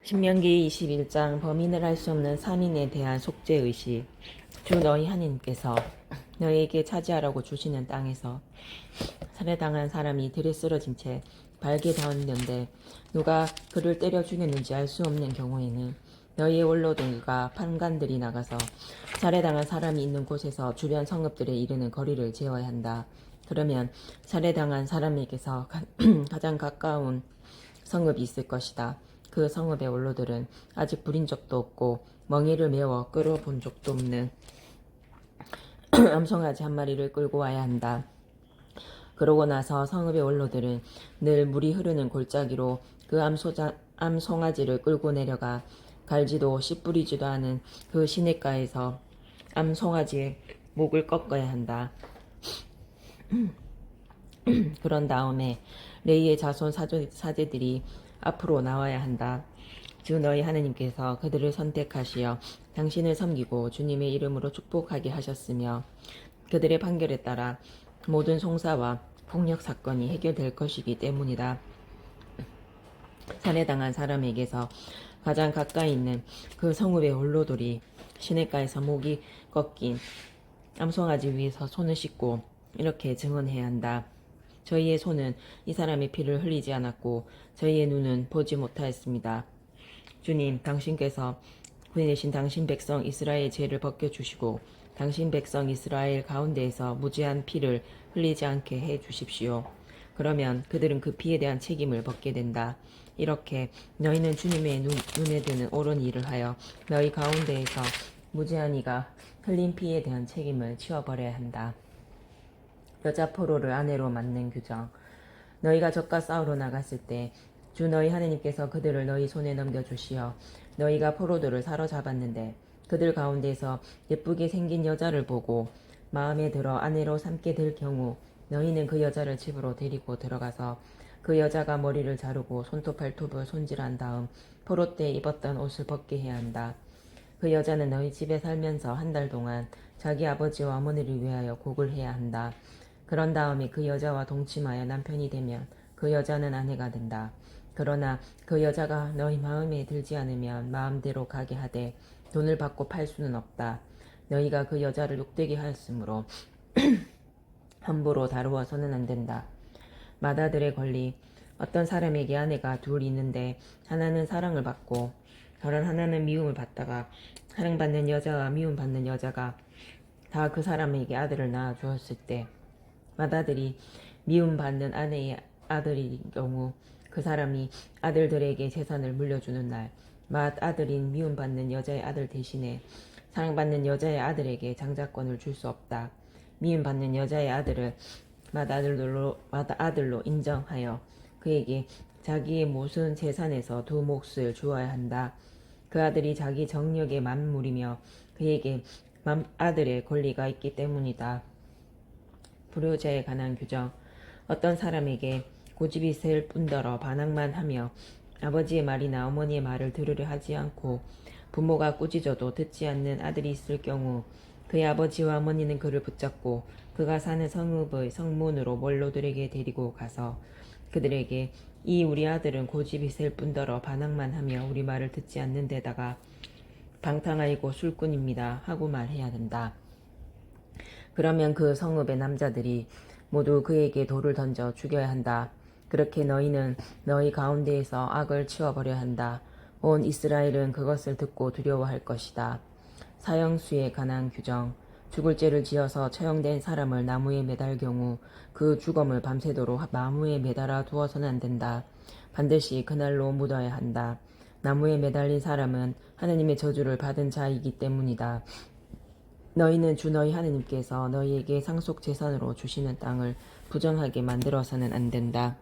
신명기 21장 범인을 할 수 없는 3인에 대한 속죄의식. 주 너희 하나님께서 너희에게 차지하라고 주시는 땅에서 살해당한 사람이 들에 쓰러진 채 발게 닿았는데 누가 그를 때려 죽였는지 알 수 없는 경우에는 너희의 원로들과 판관들이 나가서 살해당한 사람이 있는 곳에서 주변 성읍들에 이르는 거리를 제어야 한다. 그러면 살해당한 사람에게서 가장 가까운 성읍이 있을 것이다. 그 성읍의 원로들은 아직 부린 적도 없고 멍에를 메워 끌어본 적도 없는 암송아지 한 마리를 끌고 와야 한다. 그러고 나서 성읍의 원로들은 늘 물이 흐르는 골짜기로 그 암송아지를 끌고 내려가 갈지도 씨 뿌리지도 않은 그 시냇가에서 암송아지의 목을 꺾어야 한다. 그런 다음에 레이의 자손 사제들이 앞으로 나와야 한다. 주 너희 하느님께서 그들을 선택하시어 당신을 섬기고 주님의 이름으로 축복하게 하셨으며 그들의 판결에 따라 모든 송사와 폭력 사건이 해결될 것이기 때문이다. 살해당한 사람에게서 가장 가까이 있는 그 성읍의 원로들이 시냇가에서 목이 꺾인 암송아지 위에서 손을 씻고 이렇게 증언해야 한다. 저희의 손은 이 사람의 피를 흘리지 않았고 저희의 눈은 보지 못하였습니다. 주님, 당신께서 구해내신 당신 백성 이스라엘의 죄를 벗겨주시고 당신 백성 이스라엘 가운데에서 무죄한 피를 흘리지 않게 해 주십시오. 그러면 그들은 그 피에 대한 책임을 벗게 된다. 이렇게 너희는 주님의 눈에 드는 옳은 일을 하여 너희 가운데에서 무죄한 이가 흘린 피에 대한 책임을 치워버려야 한다. 여자 포로를 아내로 맞는 규정. 너희가 적과 싸우러 나갔을 때 주 너희 하느님께서 그들을 너희 손에 넘겨주시어 너희가 포로들을 사로잡았는데 그들 가운데서 예쁘게 생긴 여자를 보고 마음에 들어 아내로 삼게 될 경우 너희는 그 여자를 집으로 데리고 들어가서 그 여자가 머리를 자르고 손톱 발톱을 손질한 다음 포로 때 입었던 옷을 벗게 해야 한다. 그 여자는 너희 집에 살면서 한 달 동안 자기 아버지와 어머니를 위하여 곡을 해야 한다. 그런 다음에 그 여자와 동침하여 남편이 되면 그 여자는 아내가 된다. 그러나 그 여자가 너희 마음에 들지 않으면 마음대로 가게 하되 돈을 받고 팔 수는 없다. 너희가 그 여자를 욕되게 하였으므로 함부로 다루어서는 안 된다. 마다들의 권리. 어떤 사람에게 아내가 둘 있는데 하나는 사랑을 받고 다른 하나는 미움을 받다가 사랑받는 여자와 미움받는 여자가 다 그 사람에게 아들을 낳아 주었을 때 맏아들이 미움받는 아내의 아들인 경우 그 사람이 아들들에게 재산을 물려주는 날 맏아들인 미움받는 여자의 아들 대신에 사랑받는 여자의 아들에게 장자권을 줄 수 없다. 미움받는 여자의 아들을 맏아들로 인정하여 그에게 자기의 모든 재산에서 두 몫을 주어야 한다. 그 아들이 자기 정력의 만물이며 그에게 맏아들의 권리가 있기 때문이다. 불효자에 관한 규정. 어떤 사람에게 고집이 셀 뿐더러 반항만 하며 아버지의 말이나 어머니의 말을 들으려 하지 않고 부모가 꾸짖어도 듣지 않는 아들이 있을 경우 그의 아버지와 어머니는 그를 붙잡고 그가 사는 성읍의 성문으로 원로들에게 데리고 가서 그들에게 이 우리 아들은 고집이 셀 뿐더러 반항만 하며 우리 말을 듣지 않는 데다가 방탕하고 술꾼입니다 하고 말해야 된다. 그러면 그 성읍의 남자들이 모두 그에게 돌을 던져 죽여야 한다. 그렇게 너희는 너희 가운데에서 악을 치워버려야 한다. 온 이스라엘은 그것을 듣고 두려워할 것이다. 사형수에 관한 규정. 죽을 죄를 지어서 처형된 사람을 나무에 매달 경우 그 죽음을 밤새도록 나무에 매달아 두어서는 안 된다. 반드시 그날로 묻어야 한다. 나무에 매달린 사람은 하느님의 저주를 받은 자이기 때문이다. 너희는 주 너희 하느님께서 너희에게 상속 재산으로 주시는 땅을 부정하게 만들어서는 안 된다.